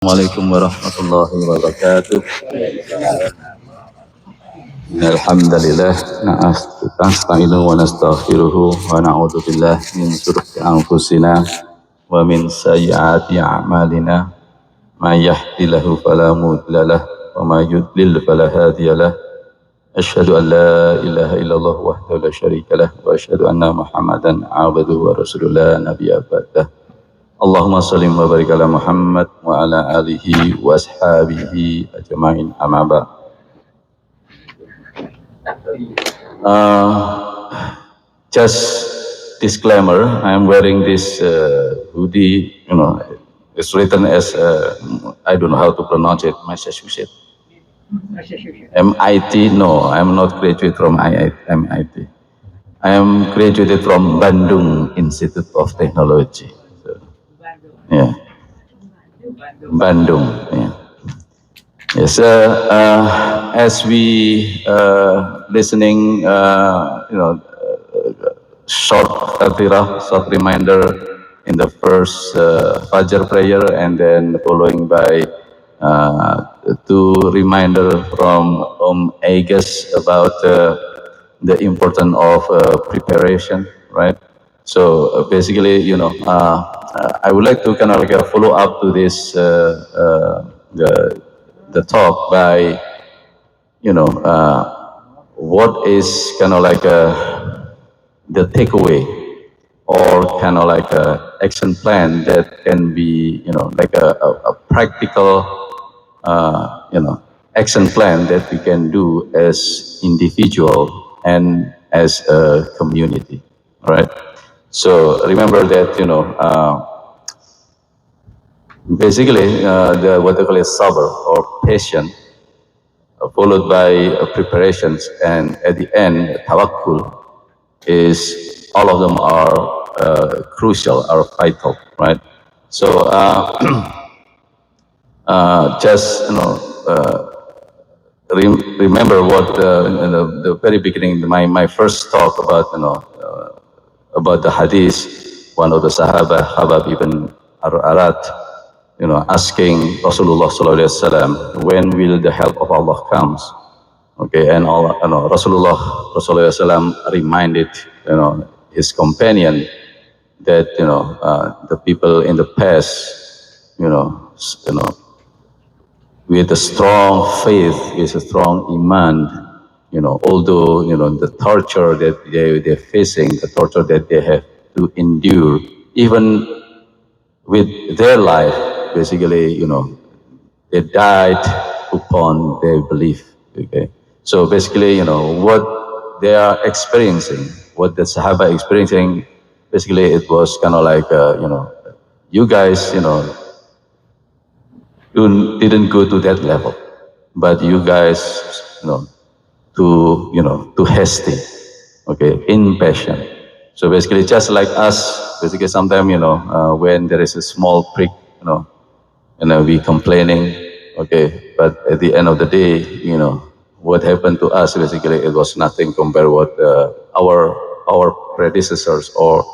Assalamualaikum warahmatullahi wabarakatuh. Alhamdulillah nasta'inu wa nastaghfiruhu wa na'udzu billahi min shururi anfusina wa min sayyiati a'malina. May yahdihillahu fala mudilla lahu wa may yudlil fala hadiya lahu. Asyhadu an la ilaha illallah wahdahu la syarika lahu wa asyhadu anna Muhammadan 'abduhu wa rasuluhu la nabiyya ba'dah. Allahumma sallim wa barik ala Muhammad wa ala alihi wa ashabihi ajma'in amma ba'd. Just disclaimer, I am wearing this hoodie, it's written as, I don't know how to pronounce it, Massachusetts. MIT, no, I am not graduate from MIT. I am graduated from Bandung Institute of Technology. So, yeah. Bandung, yeah. Yes, as we listening, short short reminder in the first Fajr prayer, and then following by two reminder from Agus about the importance of preparation, right? So basically, I would like to kind of like follow up to this the talk by what is kind of like the takeaway or kind of like a action plan that can be like a practical action plan that we can do as individual and as a community, right? So remember that basically what they call a sabr or patience, followed by preparations, and at the end tawakkul, is all of them are crucial, are vital, right? So just remember what in the very beginning, my first talk about the hadith, one of the Sahaba, Habab ibn Arat, asking Rasulullah sallallahu alaihi wasallam, when will the help of Allah comes? Okay, and Rasulullah sallallahu alaihi wasallam reminded his companion that the people in the past, with a strong faith, with a strong iman, although the torture that they're facing, the torture that they have to endure, even with their life, basically, they died upon their belief. Okay, so basically, what they are experiencing, what the Sahaba experiencing, basically, it was kind of like, you guys, didn't go to that level, but you guys, too hasty, okay, impatient. So basically, just like us, basically, sometimes when there is a small prick, we complaining, okay, but at the end of the day, what happened to us, basically, it was nothing compared with our predecessors, or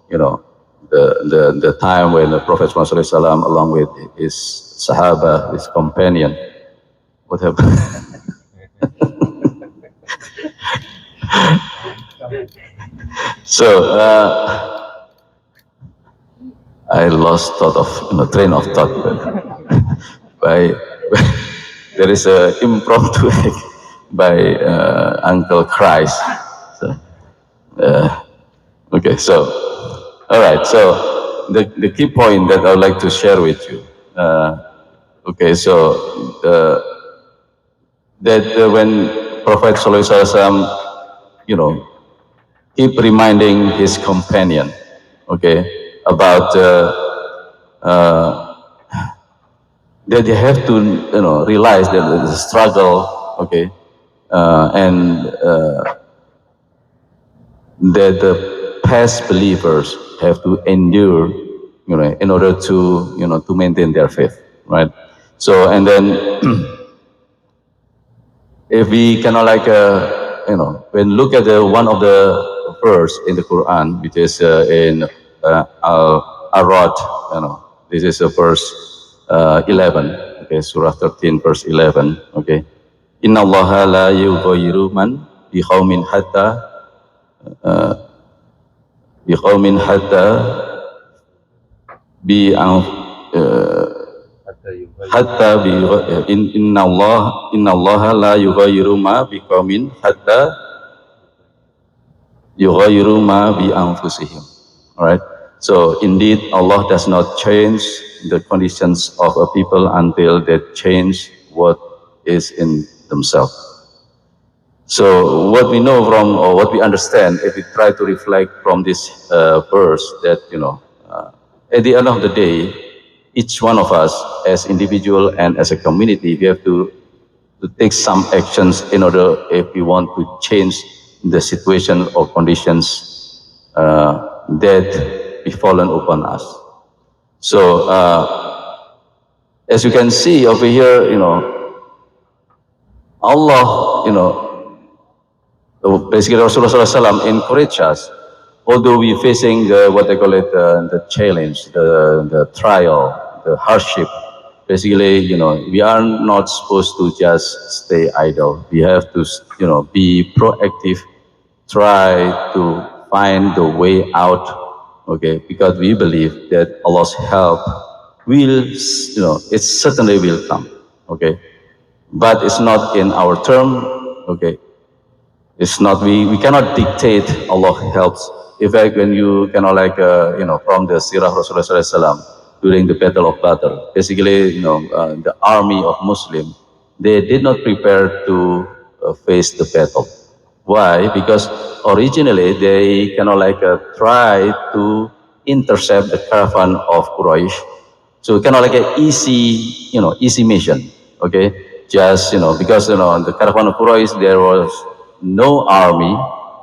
the time when the Prophet Muhammad SAW, along with his Sahaba, his companion, what happened? So I lost train of thought. By there is a impromptu act by Uncle Christ. So, okay, so all right. So the key point that I would like to share with you. Okay, so that when Prophet Sallallahu Alaihi Wasallam, keep reminding his companion, okay, about that they have to realize that the struggle, okay, and that the past believers have to endure, in order to to maintain their faith, right? So, and then if we cannot like when look at one of the verse in the Quran, which is in Al-Arad, this is a verse 11. Okay, Surah 13, verse 11. Okay, Inna Allah la yughayyiru man biqaumin hatta bi hatta bi inna Allah la yughayyiru ma biqaumin hatta yughayyiru ma bi anfusihim. All right. So indeed, Allah does not change the conditions of a people until they change what is in themselves. So what we know from, or what we understand, if we try to reflect from this verse, that at the end of the day, each one of us, as individual and as a community, we have to take some actions in order, if we want to change the situation or conditions that befallen upon us. So as you can see over here, Allah, basically Rasulullah SAW encouraged us, although we're facing what they call it, the challenge, the trial, the hardship. Basically, we are not supposed to just stay idle. We have to, be proactive, try to find the way out, okay? Because we believe that Allah's help will, it certainly will come, okay? But it's not in our term, okay? It's not, we cannot dictate Allah helps. In fact, when you cannot from the Sirah Rasulullah SAW during the Battle of Badr, basically, the army of Muslim, they did not prepare to face the battle. Why? Because originally they try to intercept the caravan of Quraysh, so kind of like an easy, easy mission. Okay, just because the caravan of Quraysh, there was no army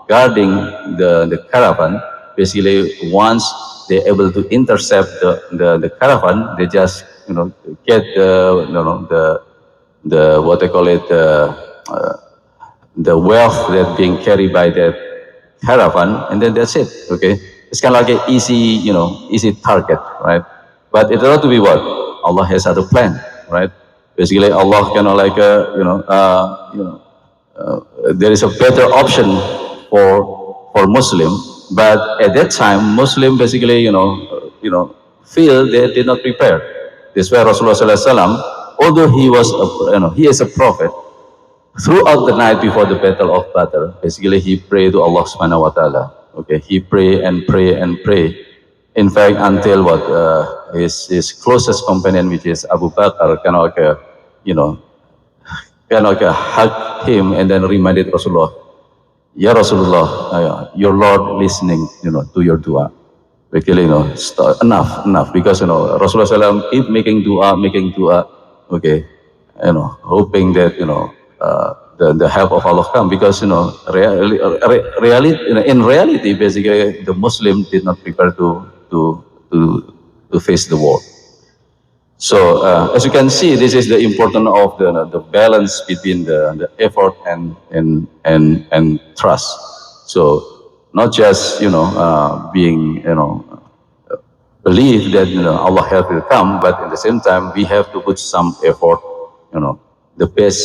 guarding the caravan. Basically, once they're able to intercept the caravan, they just get the what they call it, the wealth that being carried by that caravan, and then that's it. Okay, it's kind of like an easy, easy target, right? But it ought to be what Allah has other plan, right? Basically, Allah kind of there is a better option for Muslim, but at that time, Muslim basically, feel they did not prepare. This way, Rasulullah Sallallahu Alaihi Wasallam, although he was, he is a prophet, throughout the night before the battle of Badr, basically he prayed to Allah Subhanahu wa Taala. Okay, he pray and pray and pray. In fact, until what his closest companion, which is Abu Bakr, you know, hug him and then reminded Rasulullah, "Ya Rasulullah, your Lord listening, to your dua." Basically, enough, because Rasulullah SAW keep making dua, okay, hoping that the help of Allah come, because in reality, basically, the Muslim did not prepare to face the war. So as you can see, this is the importance of the balance between the effort and trust. So not just being believe that Allah help will come, but at the same time we have to put some effort, the best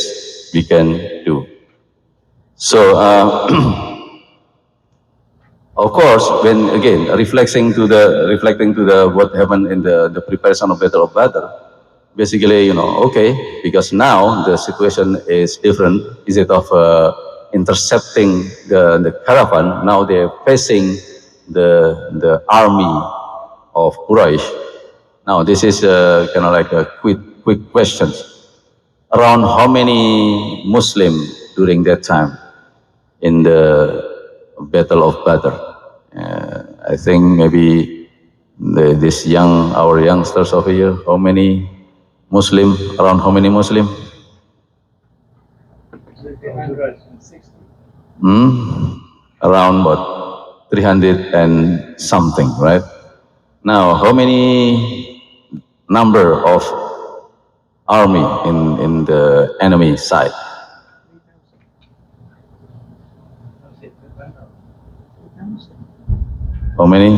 we can do. So of course, when again reflecting to the what happened in the preparation of Battle of Badr, basically, okay, because now the situation is different. Instead of intercepting the caravan, now they're facing the army of Quraysh. Now this is kind of like a quick question. Around how many Muslim during that time in the Battle of Badr? I think maybe our youngsters over here, how many Muslim? Around how many Muslim? Around what? 300 and something, right? Now, how many number of army in the enemy side? How many?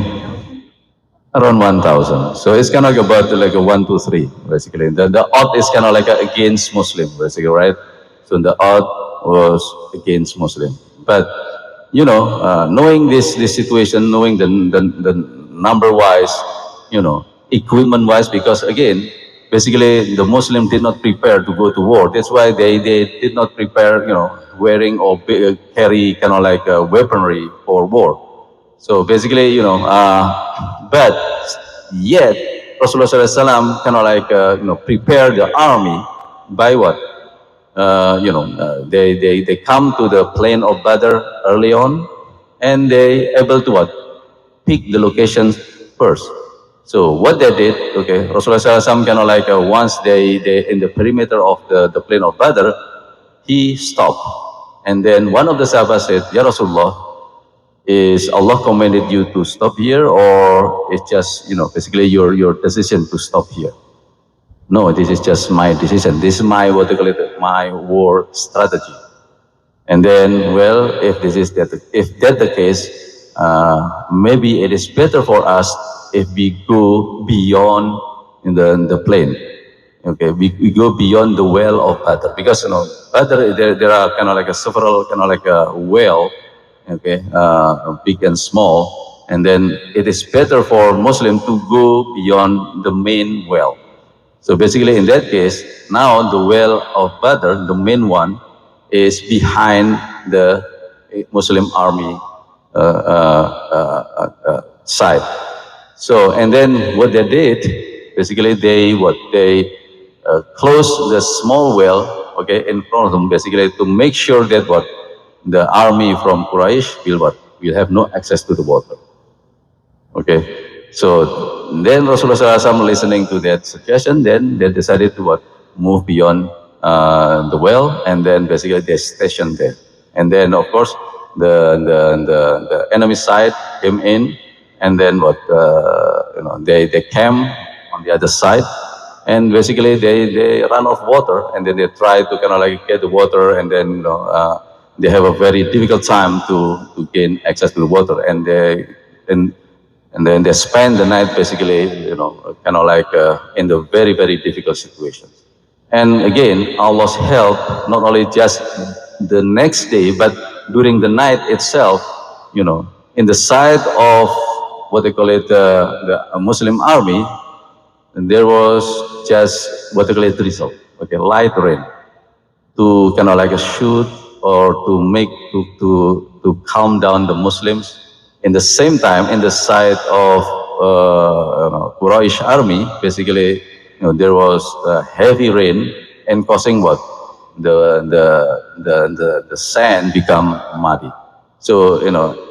Around 1,000. So it's kind of like about like a 1, 2, 3, basically. The odd is kind of like against Muslim, basically, right? So the odd was against Muslim. But, knowing this situation, knowing the number wise, equipment wise, because again, basically the Muslim did not prepare to go to war. That's why they did not prepare, wearing or carry kind of like weaponry for war. So basically, but yet Rasulullah SAW kind of like prepare the army by what? They come to the plain of Badr early on, and they able to what? Pick the locations first. So what they did, okay, Rasulullah SAW kind of like once they in the perimeter of the plain of Badr, he stopped, and then one of the Sahaba said, "Ya Rasulullah, is Allah commanded you to stop here, or it's just basically your decision to stop here?" No, this is just my decision. This is my what they call it, my war strategy. And then, well, if that the case, maybe it is better for us if we go beyond in the plain. Okay, we go beyond the well of Badr, because Badr, there are kind of like a several kind of like a well, okay, big and small, and then it is better for Muslim to go beyond the main well. So basically, in that case, now the well of Badr, the main one, is behind the Muslim army side. So, and then what they did, basically, they closed the small well, okay, in front of them, basically, to make sure that what the army from Quraysh will have no access to the water. Okay, so then Rasulullah SAW listening to that suggestion, then they decided to what? Move beyond the well, and then basically they stationed there. And then of course the enemy side came in, and then they camp on the other side, and basically they run off water, and then they try to kind of like get the water, and then they have a very difficult time to gain access to the water, and and then they spend the night basically, kind of like in the very, very difficult situation. And again, Allah's help, not only just the next day, but during the night itself, in the side of what they call it, the Muslim army, and there was just what they call it drizzle, okay, light rain, to kind of like a shoot or to make to calm down the Muslims. In the same time, in the side of Quraysh army, basically, there was heavy rain and causing what the sand become muddy. So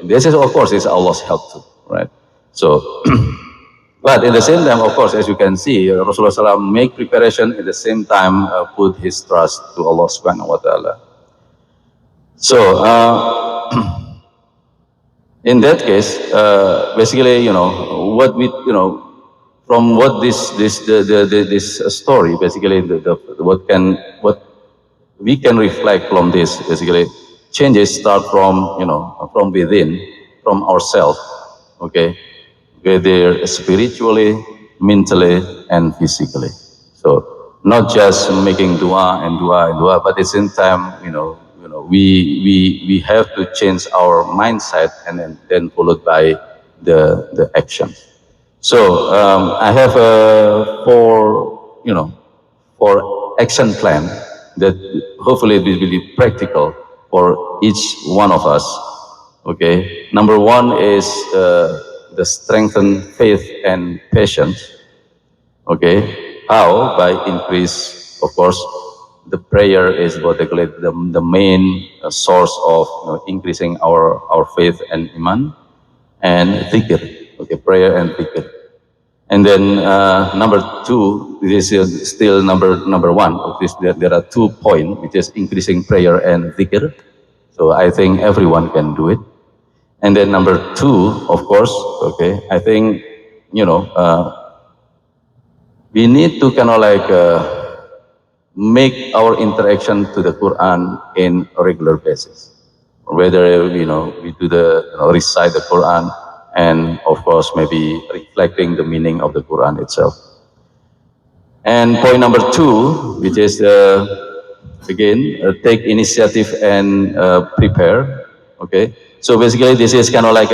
this is of course is Allah's help too, right? So but in the same time, of course, as you can see, Rasulullah SAW make preparation at the same time put his trust to Allah Subhanahu wa Taala. So in that case, basically, what we, from what this story, basically, what we can reflect from this, basically, changes start from within, from ourselves, okay, whether spiritually, mentally, and physically. So not just making dua and dua and dua, but at the same time, we have to change our mindset, and then followed by the action. So I have four action plan that hopefully will be practical for each one of us. Okay, number one is the strengthen faith and patience. Okay, how? By increase, of course, the prayer is what they call it, the main source of increasing our faith and iman, and dhikr. Okay, prayer and dhikr. And then number two, this is still number one. Of this, there are 2 points, which is increasing prayer and dhikr. So I think everyone can do it. And then number two, of course, okay, I think we need to kind of like make our interaction to the Quran in a regular basis. Whether we do the recite the Quran, and of course maybe reflecting the meaning of the Quran itself. And point number two, which is again take initiative and prepare. Okay, so basically this is kind of like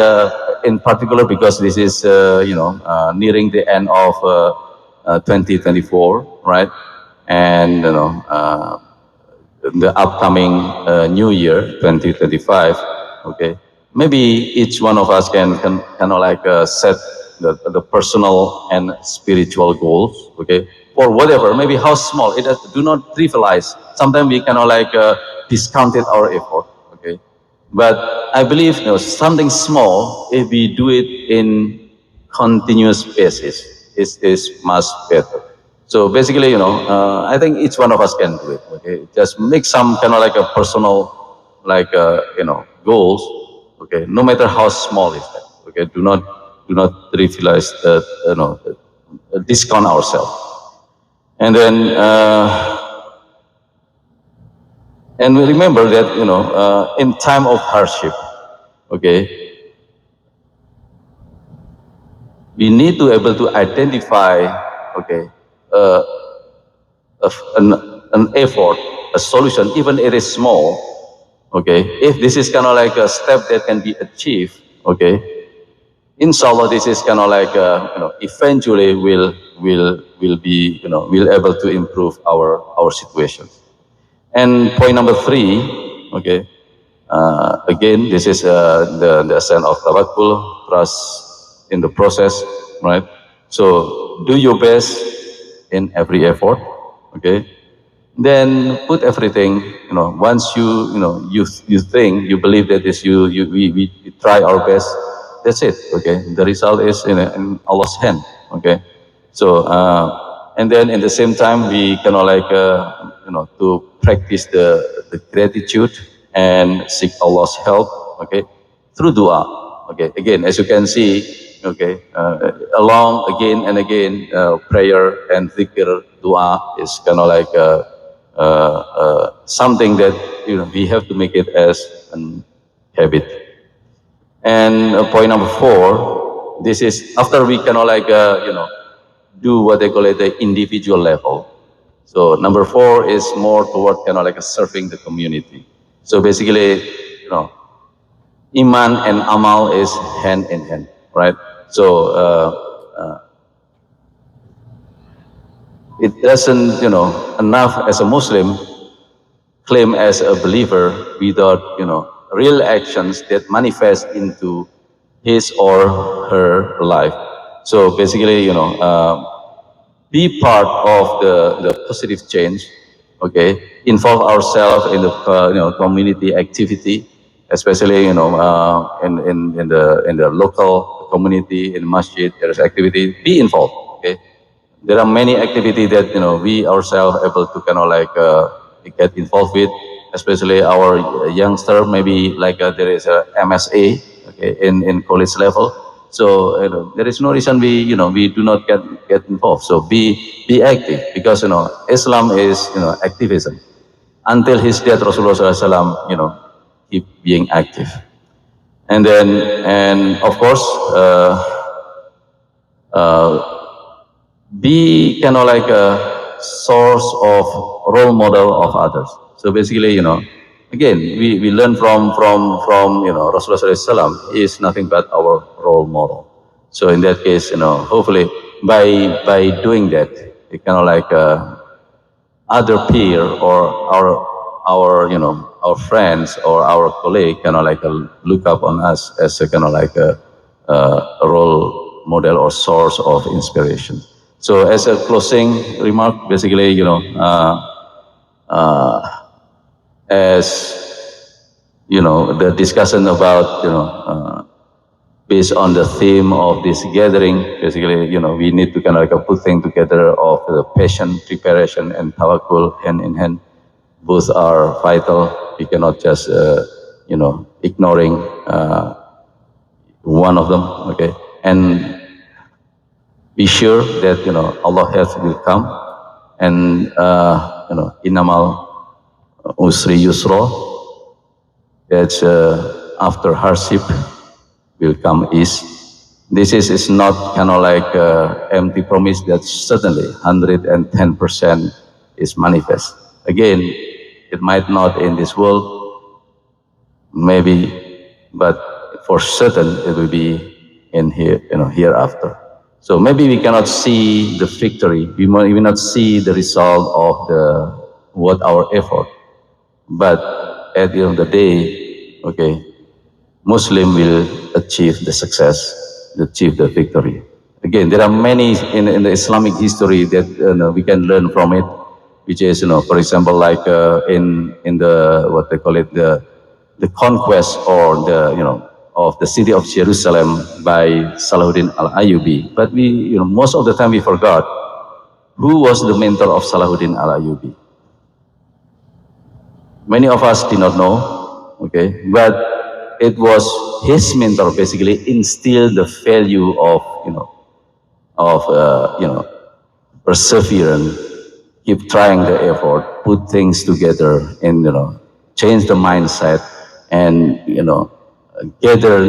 in particular because this is nearing the end of 2024, right? And the upcoming new year 2025, okay, maybe each one of us can kind of like set the personal and spiritual goals, okay, or whatever, maybe how small it is. Do not trivialize. Sometimes we kind of like discounted our effort, okay, but I believe something small, if we do it in continuous basis, is much better. So basically, I think each one of us can do it. Okay, just make some kind of like a personal, like goals. Okay, no matter how small is that. Okay, do not trivialize that. Discount ourselves. And then and we remember that in time of hardship, okay, we need to able to identify, okay, uh, an effort, a solution, even it is small, okay, if this is kind of like a step that can be achieved, okay, inshallah this is kind of like eventually will be will able to improve our situation. And point number three, okay, again this is the sense of tawakkul, trust in the process, right? So do your best in every effort, okay, then put everything, once you think, you believe that this we try our best, that's it, okay, the result is in Allah's hand, okay. So and then in the same time we kind of like to practice the gratitude and seek Allah's help, okay, through dua, okay. Again, as you can see, okay, along again and again, prayer and zikr, dua is kind of like something that we have to make it as a habit. And point number four, this is after we kind of like do what they call it the individual level. So number four is more toward kind of like serving the community. So basically, iman and amal is hand in hand, right? So it doesn't, enough as a Muslim claim as a believer without, real actions that manifest into his or her life. So basically, be part of the positive change, okay, involve ourselves in the community activity, especially in the local community, in masjid there's activity, be involved, okay. There are many activities that we ourselves able to kind of like get involved with, especially our youngster. Maybe like there is a MSA, okay, in college level. So there is no reason we do not get involved. So be active, because Islam is activism. Until his death, Rasulullah SAW, keep being active. And then and of course. Be kind of like a source of role model of others. So basically, again, we learn from Rasulullah SAW is nothing but our role model. So in that case, hopefully by doing that, we kind of like other peer or our friends or our colleague kind of like look up on us as a kind of like a role model or source of inspiration. So as a closing remark, basically, as the discussion about based on the theme of this gathering, basically, we need to kind of like put things together of the passion, preparation, and tawakkul hand in hand. Both are vital. We cannot just, ignoring one of them, okay? And be sure that, Allah has will come, and, inamal usri yusra, that after hardship will come ease. This is not kind of like empty promise that certainly 110% is manifest. Again, it might not in this world, maybe, but for certain it will be in here, hereafter. So maybe we cannot see the victory, we will not see the result of the what our effort, but at the end of the day, okay, Muslim will achieve the success, achieve the victory. Again, there are many in the Islamic history that we can learn from it, which is, for example, like in the what they call it, the conquest or the of the city of Jerusalem by Salahuddin al-Ayyubi. But we, most of the time we forgot who was the mentor of Salahuddin al-Ayyubi. Many of us did not know, okay, but it was his mentor basically instilled the value of perseverance, keep trying the effort, put things together, and change the mindset, and gather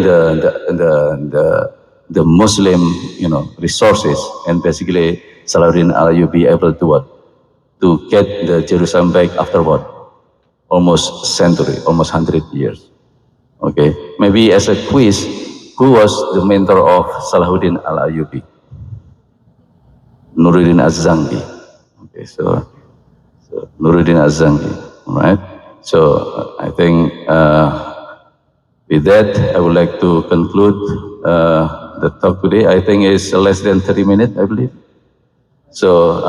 the Muslim resources, and basically Salahuddin al-Ayyubi able to what, to get the Jerusalem back after what, almost century, almost 100 years. Okay, maybe as a quiz, who was the mentor of Salahuddin al-Ayyubi? Nuruddin Az-Zangi. Okay, so Nuruddin Az-Zangi, all right? So I think with that, I would like to conclude the talk today. I think it's less than 30 minutes, I believe. So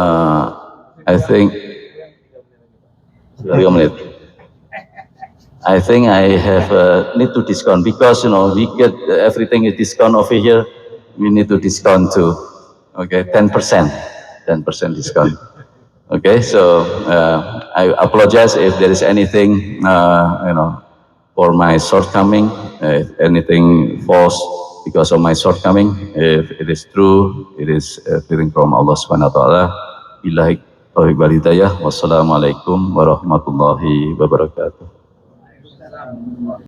I think 3 minutes. I think I have need to discount because we get everything is discount over here. We need to discount too. Okay, 10%, 10% discount. Okay, so I apologize if there is anything for my shortcoming. If anything false because of my shortcoming, if it is true, it is feeling from Allah Subhanahu Wa Taala. Billahi taufiq wal hidayah. Wassalamualaikum warahmatullahi wabarakatuh.